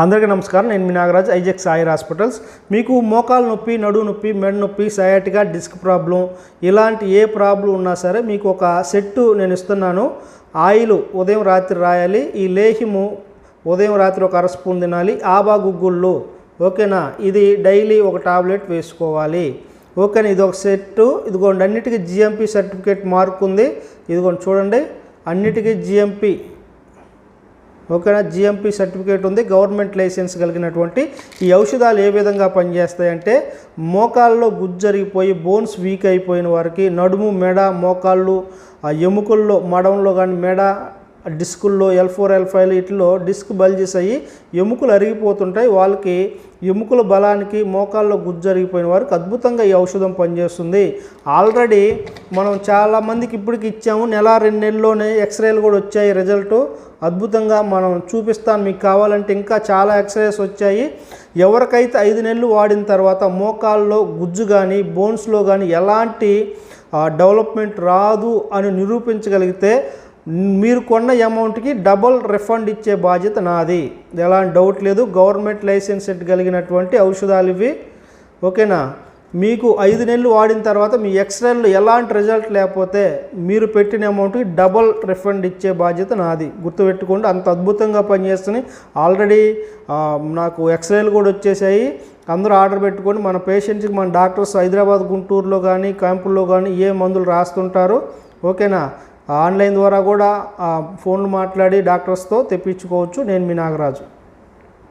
అందరికీ నమస్కారం. నేను మీ నాగరాజ్, ఐజెక్స్ ఆయుర్ హాస్పిటల్స్. మీకు మోకాలు నొప్పి, నడుము నొప్పి, మెడ నొప్పి, సయాటికా, డిస్క్ ప్రాబ్లం ఇలాంటి ఏ ప్రాబ్లం ఉన్నా సరే మీకు ఒక సెట్టు నేను ఇస్తున్నాను. ఆయిల్ ఉదయం రాత్రి రాయాలి. ఈ లేహ్యము ఉదయం రాత్రి ఒక 1/2 స్పూన్ తినాలి. ఆబా గుగ్గుళ్ళు, ఓకేనా? ఇది డైలీ ఒక టాబ్లెట్ వేసుకోవాలి, ఓకేనా? ఇది ఒక సెట్టు. ఇదిగోండి, అన్నిటికీ జిఎంపి సర్టిఫికేట్ మార్క్ ఉంది. ఇదిగోండి చూడండి, అన్నిటికీ జిఎంపి, ఓకేనా? జిఎంపి సర్టిఫికేట్ ఉంది, గవర్నమెంట్ లైసెన్స్ కలిగినటువంటి ఈ ఔషధాలు ఏ విధంగా పనిచేస్తాయంటే, మోకాల్లో గుజ్జు జరిగిపోయి బోన్స్ వీక్ అయిపోయిన వారికి, నడుము, మెడ, మోకాళ్ళు, ఎముకల్లో, మడంలో కానీ మెడ, డిస్కుల్లో L4 L5 వీటిలో డిస్క్ బల్జెస్ అయ్యి ఎముకలు అరిగిపోతుంటాయి. వాళ్ళకి ఎముకల బలానికి, మోకాల్లో గుజ్జు జరిగిపోయిన వారికి అద్భుతంగా ఈ ఔషధం పనిచేస్తుంది. ఆల్రెడీ మనం చాలామందికి ఇప్పటికి ఇచ్చాము. 1-2 నెలల్లోనే ఎక్స్రేలు కూడా వచ్చాయి, రిజల్ట్ అద్భుతంగా మనం చూపిస్తాను. మీకు కావాలంటే ఇంకా చాలా ఎక్స్రేస్ వచ్చాయి. ఎవరికైతే 5 నెలలు వాడిన తర్వాత మోకాల్లో గుజ్జు కానీ, బోన్స్లో కానీ ఎలాంటి డెవలప్మెంట్ రాదు అని నిరూపించగలిగితే మీరు కొన్న అమౌంట్కి డబుల్ రిఫండ్ ఇచ్చే బాధ్యత నాది, ఎలాంటి డౌట్ లేదు. గవర్నమెంట్ లైసెన్స్ కలిగినటువంటి ఔషధాలు ఇవి, ఓకేనా? మీకు 5 నెలలు వాడిన తర్వాత మీ ఎక్స్రేల్లో ఎలాంటి రిజల్ట్ లేకపోతే మీరు పెట్టిన అమౌంట్కి డబుల్ రిఫండ్ ఇచ్చే బాధ్యత నాది. గుర్తుపెట్టుకోండి, అంత అద్భుతంగా పనిచేస్తున్నాయి. ఆల్రెడీ నాకు ఎక్స్రేలు కూడా వచ్చేసాయి. అందరూ ఆర్డర్ పెట్టుకొని మన పేషెంట్స్కి మన డాక్టర్స్ హైదరాబాద్, గుంటూరులో కానీ, క్యాంపుల్లో కానీ ఏ మందులు రాస్తుంటారు, ఓకేనా? ఆన్లైన్ ద్వారా కూడా ఫోన్లు మాట్లాడి డాక్టర్స్తో తెప్పించుకోవచ్చు. నేను మీ నాగరాజు.